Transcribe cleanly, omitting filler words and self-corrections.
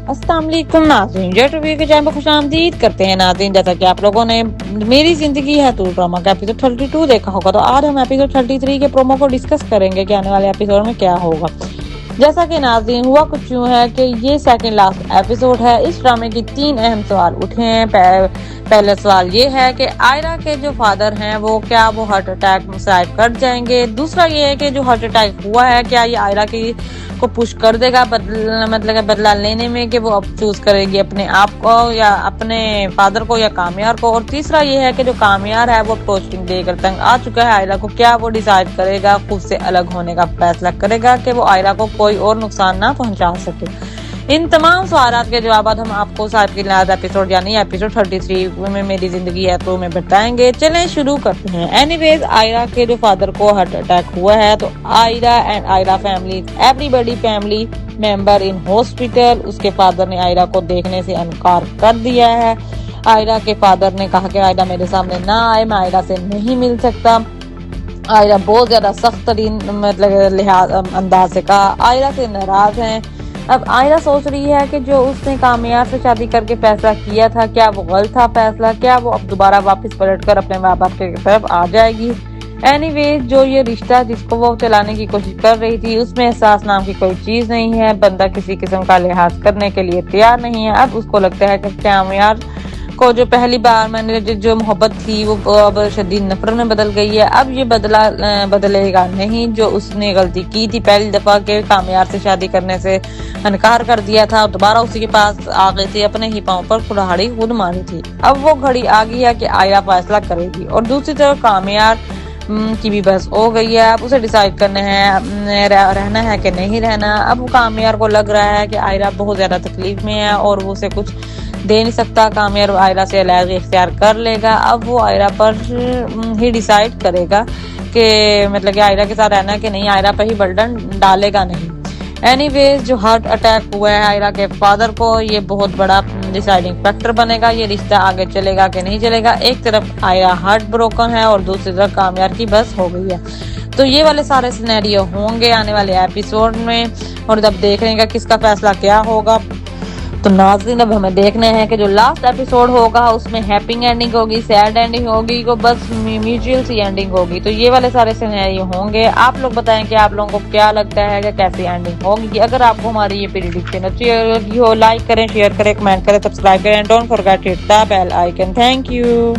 अस्सलाम वालेकुम नाज़रीन, जेट रिव्यू के चैनल पर खुशामदीद करते हैं नाज़रीन। जैसा कि आप लोगों ने मेरी जिंदगी है तो ड्रामा का एपिसोड 32 देखा होगा, तो आज हम एपिसोड 33 के प्रोमो को डिस्कस करेंगे कि आने वाले एपिसोड में क्या होगा। जैसा कि नाज़रीन हुआ कुछ यूँ है कि ये सेकंड लास्ट एपिसोड है। इस ड्रामे की 3 अहम सवाल उठे हैं। पहला सवाल ये है कि आयरा के जो फादर हैं वो क्या वो हार्ट अटैक में सर्वाइव कर जाएंगे। दूसरा ये है कि जो हार्ट अटैक हुआ है क्या ये आयरा की को पुश कर देगा बदला लेने में, कि वो अब चूज करेगी अपने आप को या अपने फादर को या कामयार को। और तीसरा ये है कि जो कामयार है वो पोस्टिंग देकर तंग आ चुका है आयरा को, क्या वो डिसाइड करेगा, खुद से अलग होने का फैसला करेगा कि वो आयरा को कोई और नुकसान ना पहुंचा सके। इन तमाम सवालों के जवाब हम आपको साथ के लास्ट एपिसोड यानी एपिसोड 33 में मेरी जिंदगी है तो में बताएंगे। चलें शुरू करते हैं। एनीवेज, आयरा के जो फादर को हार्ट अटैक हुआ है तो Ayra and Ayra family, everybody family member in hospital. उसके फादर ने आयरा को देखने से इनकार कर दिया है। आयरा के फादर ने कहा कि आयरा मेरे सामने ना आए, मैं आयरा से नहीं मिल सकता। आयरा बहुत ज्यादा सख्त तरीन लिहाज अंदाज से कहा, आयरा से नाराज हैं। अब आयरा सोच रही है कि जो उसने कामयाब से शादी करके फैसला किया था क्या वो गलत था फैसला, क्या वो अब दोबारा वापस पलटकर अपने माँ बाप की तरफ आ जाएगी। एनीवेज, जो ये रिश्ता जिसको वो चलाने की कोशिश कर रही थी उसमें एहसास नाम की कोई चीज नहीं है। बंदा किसी किस्म का लिहाज करने के लिए तैयार नहीं है। अब उसको लगता है कि कामयाब को जो पहली बार मैंने जो मोहब्बत थी वो अब शदीद नफरत में बदल गई है। अब ये बदलेगा नहीं। जो उसने गलती की थी पहली दफा के कामयाब से शादी करने से इनकार कर दिया था और दोबारा उसी के पास आ गई थी, अपने ही पांव पर कुल्हाड़ी खुद मारी थी। अब वो घड़ी आ गई है कि आयरा फैसला करेगी। और दूसरी तरफ कामयाब की भी बस हो गई है। अब उसे डिसाइड करना है रहना है कि नहीं रहना। अब कामयाब को लग रहा है कि आयरा बहुत ज्यादा तकलीफ में है और वो उसे कुछ दे नहीं सकता। कामयाब आयरा से अलग इख्तियार कर लेगा। अब वो आयरा पर ही डिसाइड करेगा कि कि आयरा के साथ रहना है कि नहीं, आयरा पर ही बर्डन डालेगा नहीं। एनीवेज, जो हार्ट अटैक हुआ है आयरा के फादर को, ये बहुत बड़ा डिसाइडिंग फैक्टर बनेगा। ये रिश्ता आगे चलेगा कि नहीं चलेगा। एक तरफ आयरा हार्ट ब्रोकन है और दूसरी तरफ कामयाब की बस हो गई है। तो ये वाले सारे सिनेरियो होंगे आने वाले एपिसोड में और जब देखने का किसका फैसला क्या होगा। तो नाज़रीन, अब हमें देखना है कि जो लास्ट एपिसोड होगा उसमें हैप्पी एंडिंग होगी, सैड एंडिंग होगी, को बस म्यूचुअल सी एंडिंग होगी। तो ये वाले सारे सिनेरियो होंगे। आप लोग बताएं कि आप लोगों को क्या लगता है कि कैसी एंडिंग होगी। अगर आपको हमारी ये प्रेडिक्शन अच्छी लगी हो, लाइक करें, शेयर करें, कमेंट करें, सब्सक्राइब करें। Don't forget to hit the bell icon. Thank you.